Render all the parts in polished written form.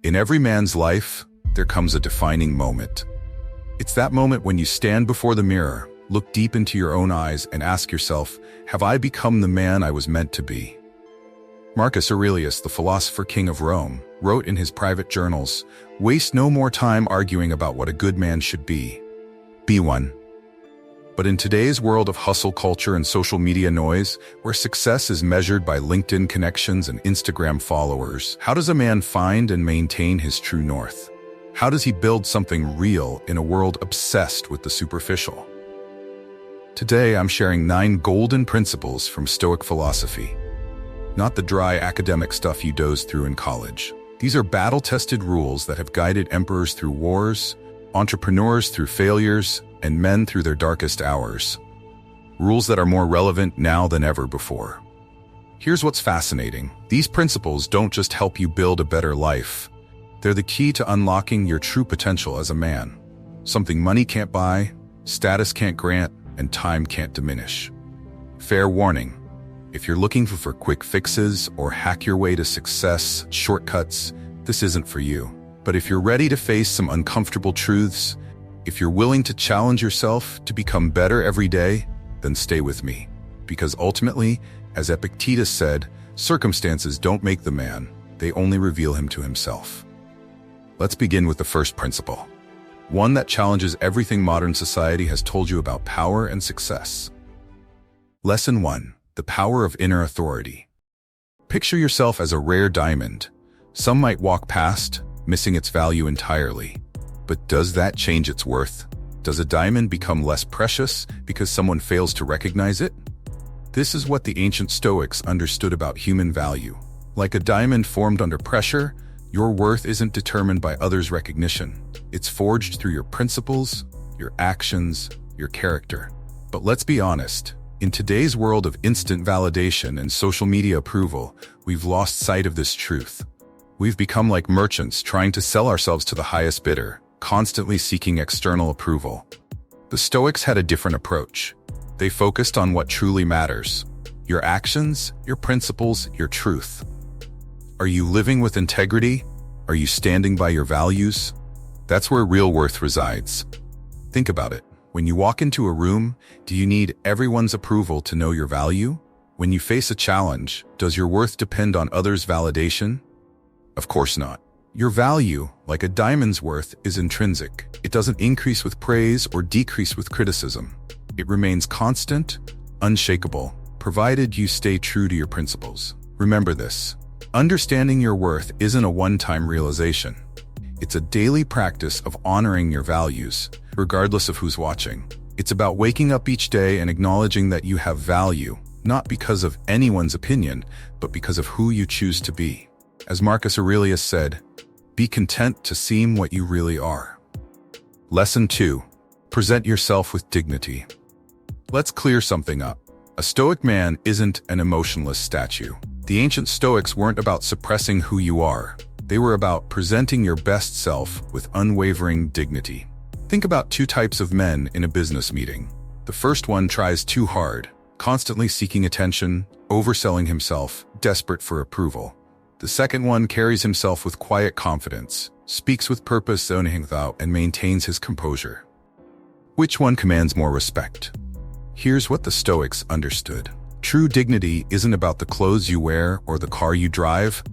In every man's life, there comes a defining moment. It's that moment when you stand before the mirror, look deep into your own eyes, and ask yourself, have I become the man I was meant to be? Marcus Aurelius, the philosopher king of Rome, wrote in his private journals, "Waste no more time arguing about what a good man should be. Be one." But in today's world of hustle culture and social media noise, where success is measured by LinkedIn connections and Instagram followers, how does a man find and maintain his true north? How does he build something real in a world obsessed with the superficial? Today, I'm sharing 9 golden principles from Stoic philosophy. Not the dry academic stuff you dozed through in college. These are battle-tested rules that have guided emperors through wars, entrepreneurs through failures, and men through their darkest hours. Rules that are more relevant now than ever before. Here's what's fascinating. These principles don't just help you build a better life. They're the key to unlocking your true potential as a man. Something money can't buy, status can't grant, and time can't diminish. Fair warning. If you're looking for quick fixes or hack your way to success, shortcuts, this isn't for you. But if you're ready to face some uncomfortable truths, if you're willing to challenge yourself to become better every day, then stay with me. Because ultimately, as Epictetus said, circumstances don't make the man, they only reveal him to himself. Let's begin with the first principle. One that challenges everything modern society has told you about power and success. Lesson 1. The power of inner authority. Picture yourself as a rare diamond. Some might walk past, missing its value entirely. But does that change its worth? Does a diamond become less precious because someone fails to recognize it? This is what the ancient Stoics understood about human value. Like a diamond formed under pressure, your worth isn't determined by others' recognition. It's forged through your principles, your actions, your character. But let's be honest. In today's world of instant validation and social media approval, we've lost sight of this truth. We've become like merchants trying to sell ourselves to the highest bidder, constantly seeking external approval. The Stoics had a different approach. They focused on what truly matters: your actions, your principles, your truth. Are you living with integrity? Are you standing by your values? That's where real worth resides. Think about it. When you walk into a room, do you need everyone's approval to know your value? When you face a challenge, does your worth depend on others' validation? Of course not. Your value, like a diamond's worth, is intrinsic. It doesn't increase with praise or decrease with criticism. It remains constant, unshakable, provided you stay true to your principles. Remember this. Understanding your worth isn't a one-time realization. It's a daily practice of honoring your values, regardless of who's watching. It's about waking up each day and acknowledging that you have value, not because of anyone's opinion, but because of who you choose to be. As Marcus Aurelius said, be content to seem what you really are. Lesson 2. Present yourself with dignity. Let's clear something up. A Stoic man isn't an emotionless statue. The ancient Stoics weren't about suppressing who you are. They were about presenting your best self with unwavering dignity. Think about 2 types of men in a business meeting. The first one tries too hard, constantly seeking attention, overselling himself, desperate for approval. The second one carries himself with quiet confidence, speaks with purpose, and maintains his composure. Which one commands more respect? Here's what the Stoics understood. True dignity isn't about the clothes you wear or the car you drive.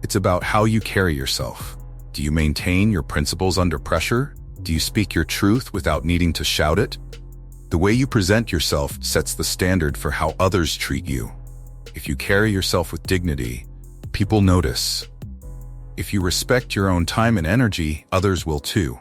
It's about how you carry yourself. Do you maintain your principles under pressure? Do you speak your truth without needing to shout it? The way you present yourself sets the standard for how others treat you. If you carry yourself with dignity, people notice. If you respect your own time and energy, others will too.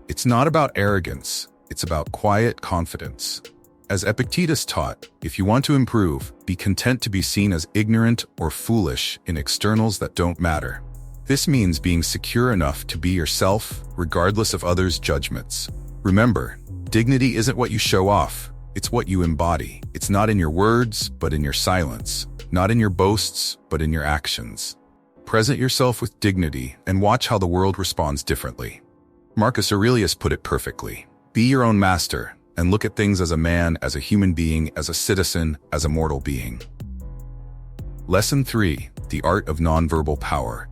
It's not about arrogance, it's about quiet confidence. As Epictetus taught, if you want to improve, be content to be seen as ignorant or foolish in externals that don't matter. This means being secure enough to be yourself, regardless of others' judgments. Remember, dignity isn't what you show off, it's what you embody. It's not in your words, but in your silence. Not in your boasts, but in your actions. Present yourself with dignity and watch how the world responds differently. Marcus Aurelius put it perfectly. Be your own master and look at things as a man, as a human being, as a citizen, as a mortal being. Lesson 3. The art of nonverbal power.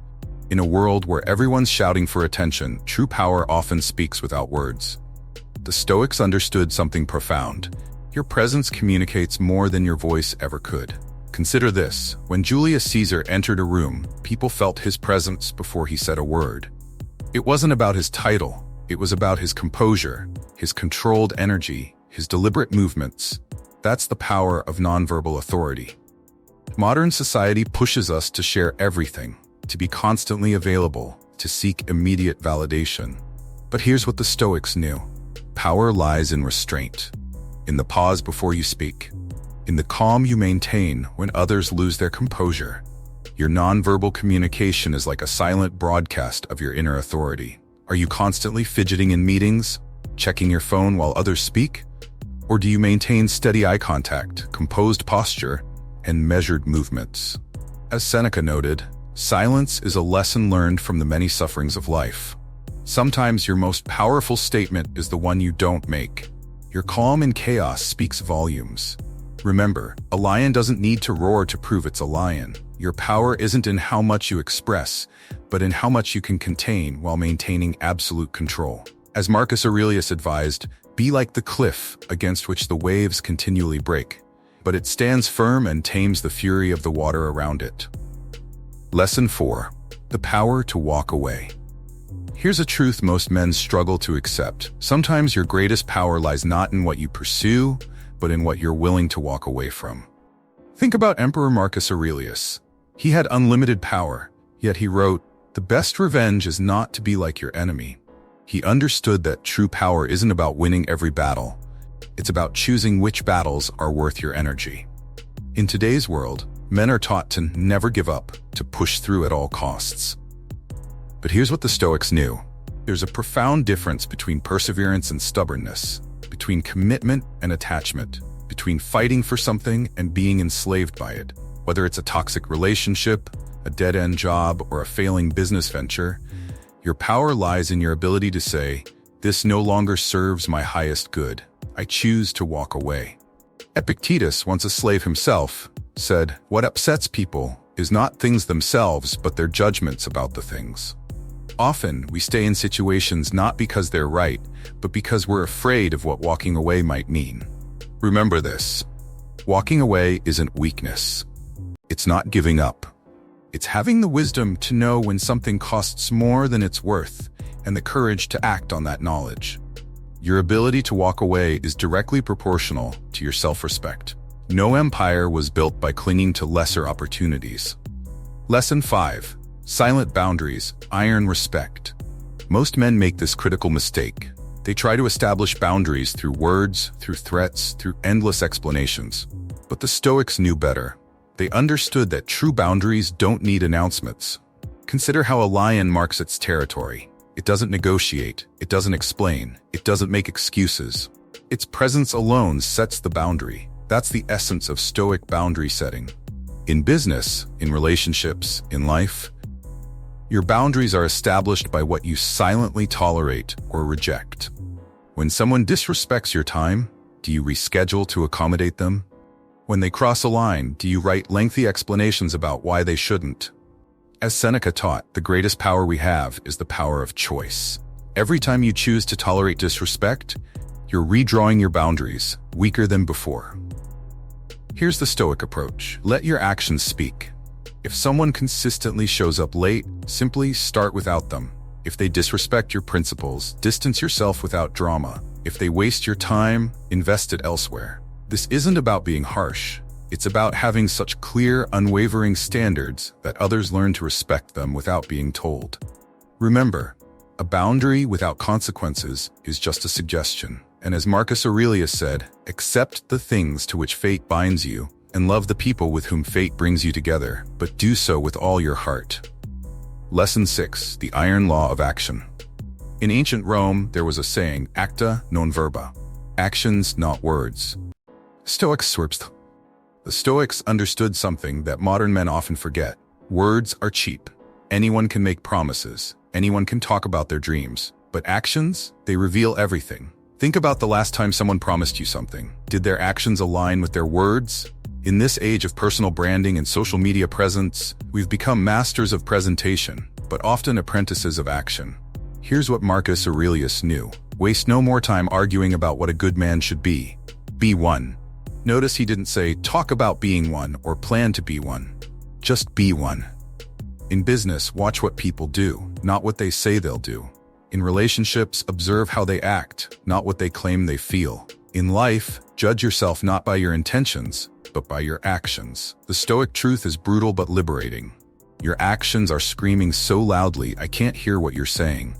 In a world where everyone's shouting for attention, true power often speaks without words. The Stoics understood something profound. Your presence communicates more than your voice ever could. Consider this: when Julius Caesar entered a room, people felt his presence before he said a word. It wasn't about his title, it was about his composure, his controlled energy, his deliberate movements. That's the power of nonverbal authority. Modern society pushes us to share everything, to be constantly available, to seek immediate validation. But here's what the Stoics knew: power lies in restraint, in the pause before you speak, in the calm you maintain when others lose their composure. Your nonverbal communication is like a silent broadcast of your inner authority. Are you constantly fidgeting in meetings, checking your phone while others speak? Or do you maintain steady eye contact, composed posture, and measured movements? As Seneca noted, silence is a lesson learned from the many sufferings of life. Sometimes your most powerful statement is the one you don't make. Your calm in chaos speaks volumes. Remember, a lion doesn't need to roar to prove it's a lion. Your power isn't in how much you express, but in how much you can contain while maintaining absolute control. As Marcus Aurelius advised, be like the cliff against which the waves continually break, but it stands firm and tames the fury of the water around it. Lesson 4. The power to walk away. Here's a truth most men struggle to accept. Sometimes your greatest power lies not in what you pursue, but in what you're willing to walk away from. Think about Emperor Marcus Aurelius. He had unlimited power, yet he wrote, "The best revenge is not to be like your enemy." He understood that true power isn't about winning every battle. It's about choosing which battles are worth your energy. In today's world, men are taught to never give up, to push through at all costs. But here's what the Stoics knew. There's a profound difference between perseverance and stubbornness, between commitment and attachment, between fighting for something and being enslaved by it. Whether it's a toxic relationship, a dead-end job, or a failing business venture, your power lies in your ability to say, "This no longer serves my highest good. I choose to walk away." Epictetus, once a slave himself, said, "What upsets people is not things themselves, but their judgments about the things." Often, we stay in situations not because they're right, but because we're afraid of what walking away might mean. Remember this: walking away isn't weakness. It's not giving up. It's having the wisdom to know when something costs more than it's worth, and the courage to act on that knowledge. Your ability to walk away is directly proportional to your self-respect. No empire was built by clinging to lesser opportunities. Lesson 5. Silent boundaries, iron respect. Most men make this critical mistake. They try to establish boundaries through words, through threats, through endless explanations. But the Stoics knew better. They understood that true boundaries don't need announcements. Consider how a lion marks its territory. It doesn't negotiate, it doesn't explain, it doesn't make excuses. Its presence alone sets the boundary. That's the essence of Stoic boundary setting. In business, in relationships, in life, your boundaries are established by what you silently tolerate or reject. When someone disrespects your time, do you reschedule to accommodate them? When they cross a line, do you write lengthy explanations about why they shouldn't? As Seneca taught, the greatest power we have is the power of choice. Every time you choose to tolerate disrespect, you're redrawing your boundaries, weaker than before. Here's the Stoic approach. Let your actions speak. If someone consistently shows up late, simply start without them. If they disrespect your principles, distance yourself without drama. If they waste your time, invest it elsewhere. This isn't about being harsh. It's about having such clear, unwavering standards that others learn to respect them without being told. Remember, a boundary without consequences is just a suggestion. And as Marcus Aurelius said, accept the things to which fate binds you, and love the people with whom fate brings you together, but do so with all your heart. Lesson 6. The Iron Law of Action. In ancient Rome, there was a saying, acta non verba. Actions, not words. The Stoics understood something that modern men often forget. Words are cheap. Anyone can make promises. Anyone can talk about their dreams. But actions, they reveal everything. Think about the last time someone promised you something. Did their actions align with their words? In this age of personal branding and social media presence, we've become masters of presentation. but often apprentices of action. Here's what Marcus Aurelius knew. Waste no more time arguing about what a good man should be. Be one. Notice he didn't say, talk about being one or plan to be one. Just be one. In business, watch what people do, not what they say they'll do. In relationships, observe how they act, not what they claim they feel. In life, judge yourself not by your intentions, but by your actions. The Stoic truth is brutal but liberating. Your actions are screaming so loudly, I can't hear what you're saying.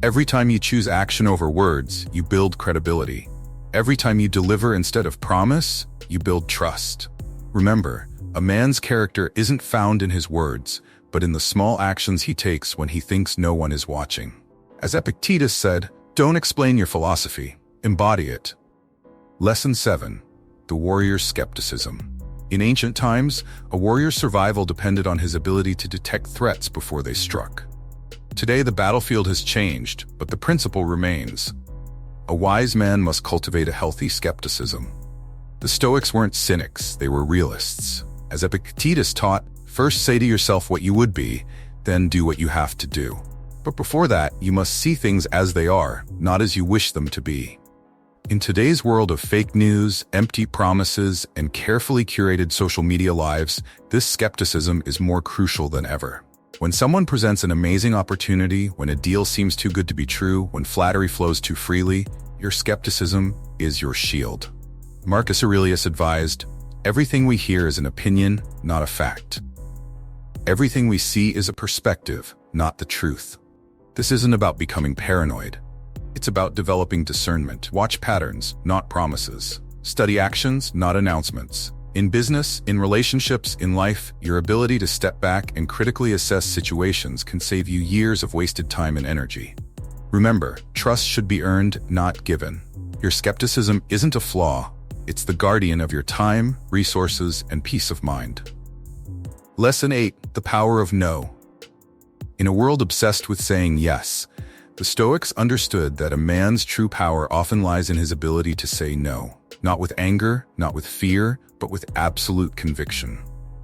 Every time you choose action over words, you build credibility. Every time you deliver instead of promise, you build trust. Remember, a man's character isn't found in his words, but in the small actions he takes when he thinks no one is watching. As Epictetus said, don't explain your philosophy, embody it. Lesson 7. The warrior's skepticism. In ancient times, a warrior's survival depended on his ability to detect threats before they struck. Today, the battlefield has changed, but the principle remains. A wise man must cultivate a healthy skepticism. The Stoics weren't cynics, they were realists. As Epictetus taught, first say to yourself what you would be, then do what you have to do. But before that, you must see things as they are, not as you wish them to be. In today's world of fake news, empty promises, and carefully curated social media lives, this skepticism is more crucial than ever. When someone presents an amazing opportunity, when a deal seems too good to be true, when flattery flows too freely, your skepticism is your shield. Marcus Aurelius advised, everything we hear is an opinion, not a fact. Everything we see is a perspective, not the truth. This isn't about becoming paranoid. It's about developing discernment. Watch patterns, not promises. Study actions, not announcements. In business, in relationships, in life, your ability to step back and critically assess situations can save you years of wasted time and energy. Remember, trust should be earned, not given. Your skepticism isn't a flaw. It's the guardian of your time, resources, and peace of mind. Lesson 8. The power of no. In a world obsessed with saying yes, the Stoics understood that a man's true power often lies in his ability to say no. Not with anger, not with fear, but with absolute conviction.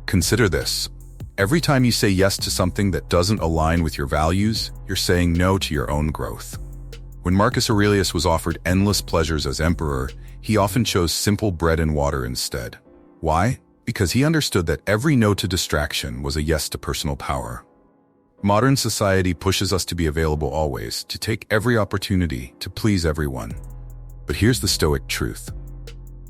Consider this. Every time you say yes to something that doesn't align with your values, you're saying no to your own growth. When Marcus Aurelius was offered endless pleasures as emperor, he often chose simple bread and water instead. Why? Because he understood that every no to distraction was a yes to personal power. Modern society pushes us to be available always, to take every opportunity, to please everyone. But here's the Stoic truth.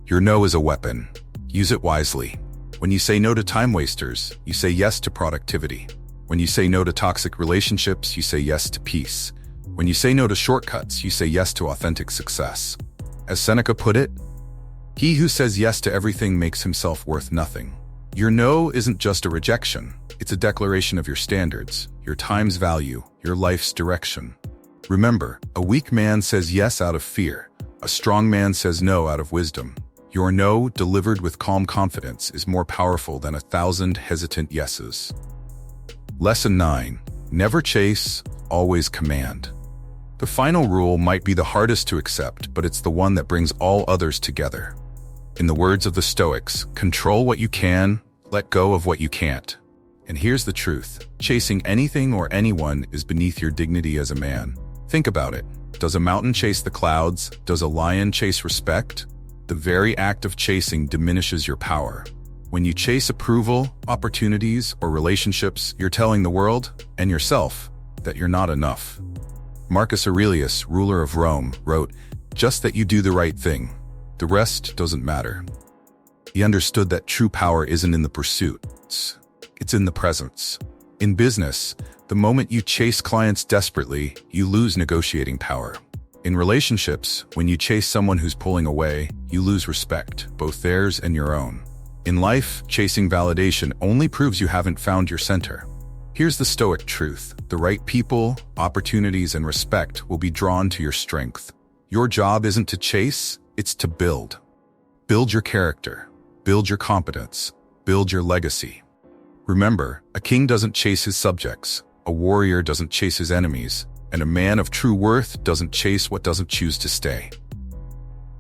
Your no is a weapon. Use it wisely. When you say no to time wasters, you say yes to productivity. When you say no to toxic relationships, you say yes to peace. When you say no to shortcuts, you say yes to authentic success. As Seneca put it, he who says yes to everything makes himself worth nothing. Your no isn't just a rejection. It's a declaration of your standards, your time's value, your life's direction. Remember, a weak man says yes out of fear. A strong man says no out of wisdom. Your no, delivered with calm confidence, is more powerful than 1,000 hesitant yeses. Lesson 9. Never chase, always command. The final rule might be the hardest to accept, but it's the one that brings all others together. In the words of the Stoics, control what you can, let go of what you can't. And here's the truth. Chasing anything or anyone is beneath your dignity as a man. Think about it. Does a mountain chase the clouds? Does a lion chase respect? The very act of chasing diminishes your power. When you chase approval, opportunities, or relationships, you're telling the world, and yourself, that you're not enough. Marcus Aurelius, ruler of Rome, wrote, "Just that you do the right thing. The rest doesn't matter." He understood that true power isn't in the pursuits. It's in the presence. In business, the moment you chase clients desperately, you lose negotiating power. In relationships, when you chase someone who's pulling away, you lose respect, both theirs and your own. In life, chasing validation only proves you haven't found your center. Here's the Stoic truth. The right people, opportunities, and respect will be drawn to your strength. Your job isn't to chase, it's to build. Build your character. Build your competence. Build your legacy. Remember, a king doesn't chase his subjects, a warrior doesn't chase his enemies, and a man of true worth doesn't chase what doesn't choose to stay.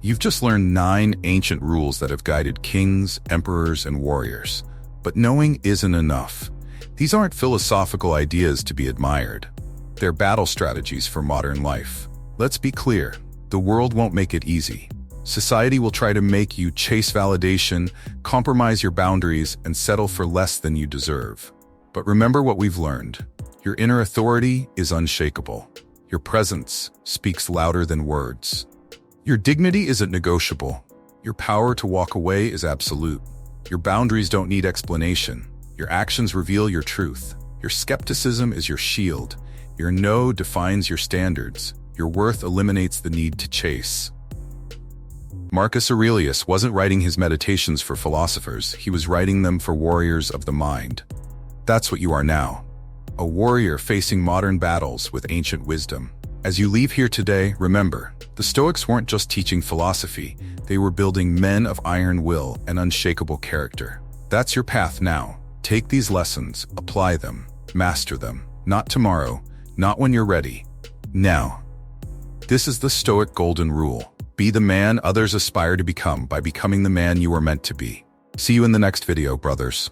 You've just learned 9 ancient rules that have guided kings, emperors, and warriors. But knowing isn't enough. These aren't philosophical ideas to be admired. They're battle strategies for modern life. Let's be clear, the world won't make it easy. Society will try to make you chase validation, compromise your boundaries, and settle for less than you deserve. But remember what we've learned. Your inner authority is unshakable. Your presence speaks louder than words. Your dignity isn't negotiable. Your power to walk away is absolute. Your boundaries don't need explanation. Your actions reveal your truth. Your skepticism is your shield. Your no defines your standards. Your worth eliminates the need to chase. Marcus Aurelius wasn't writing his meditations for philosophers. He was writing them for warriors of the mind. That's what you are now. A warrior facing modern battles with ancient wisdom. As you leave here today, remember, the Stoics weren't just teaching philosophy. They were building men of iron will and unshakable character. That's your path now. Take these lessons, apply them, master them. Not tomorrow, not when you're ready. Now. This is the Stoic Golden Rule. Be the man others aspire to become by becoming the man you are meant to be. See you in the next video, brothers.